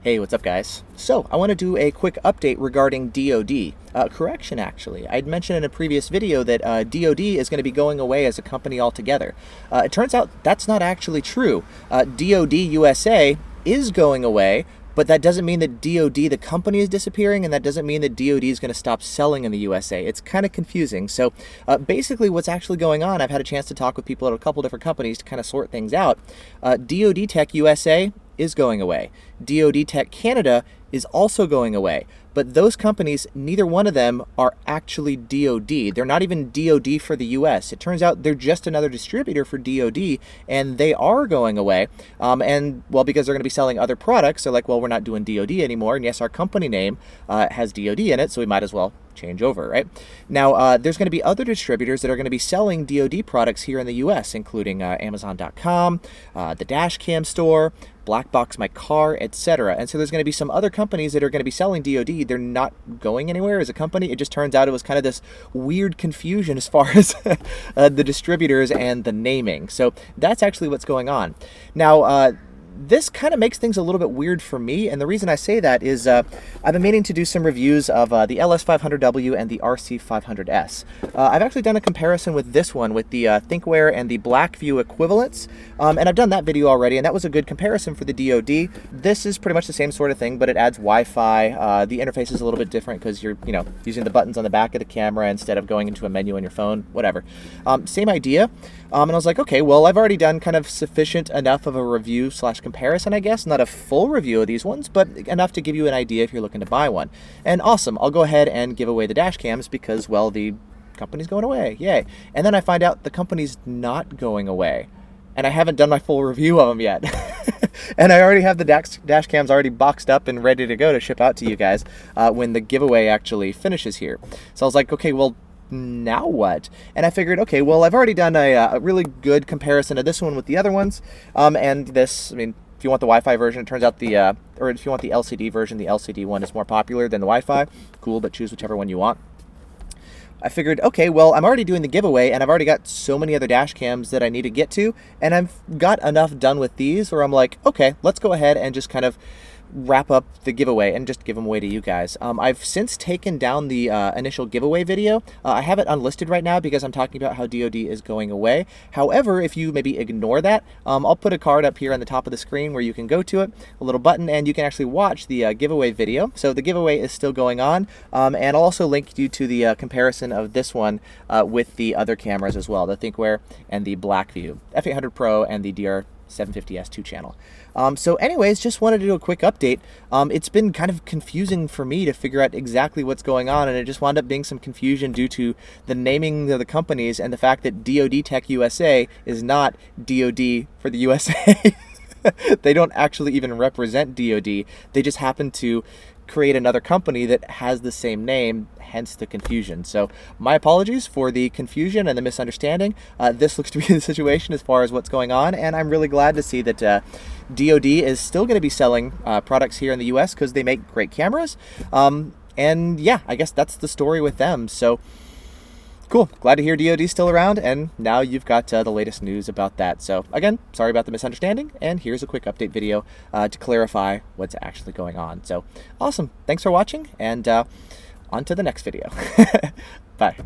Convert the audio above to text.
Hey, what's up, guys? So, I want to do a quick update regarding DOD. Correction, actually. I'd mentioned in a previous video that DOD is going to be going away as a company altogether. It turns out that's not actually true. DOD USA is going away, but that doesn't mean that DOD, the company, is disappearing, and that doesn't mean that DOD is going to stop selling in the USA. It's kind of confusing. So basically what's actually going on, I've had a chance to talk with people at a couple different companies to kind of sort things out. DOD Tech USA is going away. DOD Tech Canada is also going away. But those companies, neither one of them are actually DOD. They're not even DOD for the US. It turns out they're just another distributor for DOD, and they are going away. And, well, because they're going to be selling other products, they're like, well, we're not doing DOD anymore. And yes, our company name has DOD in it, so we might as well change over, right? Now, there's going to be other distributors that are going to be selling DOD products here in the US, including Amazon.com, the Dashcam store, Black Box My Car, etc. And so there's going to be some other companies that are going to be selling DOD. They're not going anywhere as a company. It just turns out it was kind of this weird confusion as far as the distributors and the naming. So that's actually what's going on. Now, this kind of makes things a little bit weird for me, and the reason I say that is I've been meaning to do some reviews of the LS500W and the RC500S. I've actually done a comparison with this one with the ThinkWare and the Blackview equivalents, and I've done that video already, and that was a good comparison for the DoD. This is pretty much the same sort of thing, but it adds Wi-Fi. The interface is a little bit different because you're using the buttons on the back of the camera instead of going into a menu on your phone, whatever. Same idea. And I was like, okay, well, I've already done kind of sufficient enough of a review / comparison, I guess. Not a full review of these ones, but enough to give you an idea if you're looking to buy one. And awesome, I'll go ahead and give away the dash cams because, well, the company's going away. Yay. And then I find out the company's not going away. And I haven't done my full review of them yet. And I already have the dash cams already boxed up and ready to go to ship out to you guys when the giveaway actually finishes here. So I was like, okay, well, now what? And I figured, okay, well, I've already done a really good comparison of this one with the other ones. And this, I mean, if you want the Wi-Fi version, it turns out or if you want the LCD version, the LCD one is more popular than the Wi-Fi. Cool, but choose whichever one you want. I figured, okay, well, I'm already doing the giveaway, and I've already got so many other dash cams that I need to get to, and I've got enough done with these where I'm like, okay, let's go ahead and just kind of wrap up the giveaway and just give them away to you guys. I've since taken down the initial giveaway video. I have it unlisted right now because I'm talking about how DoD is going away. However, if you maybe ignore that, I'll put a card up here on the top of the screen where you can go to it, a little button, and you can actually watch the giveaway video. So the giveaway is still going on, and I'll also link you to the comparison of this one with the other cameras as well, the ThinkWare and the Blackview F800 Pro and the DR750S2 channel. So anyways, just wanted to do a quick update. It's been kind of confusing for me to figure out exactly what's going on, and it just wound up being some confusion due to the naming of the companies and the fact that DoD Tech USA is not DoD for the USA. They don't actually even represent DoD. They just happen to create another company that has the same name, hence the confusion. So my apologies for the confusion and the misunderstanding. This looks to be the situation as far as what's going on, and I'm really glad to see that DoD is still going to be selling products here in the US because they make great cameras. And yeah, I guess that's the story with them. So cool. Glad to hear DoD's still around, and now you've got the latest news about that. So again, sorry about the misunderstanding, and here's a quick update video to clarify what's actually going on. So awesome. Thanks for watching, and on to the next video. Bye.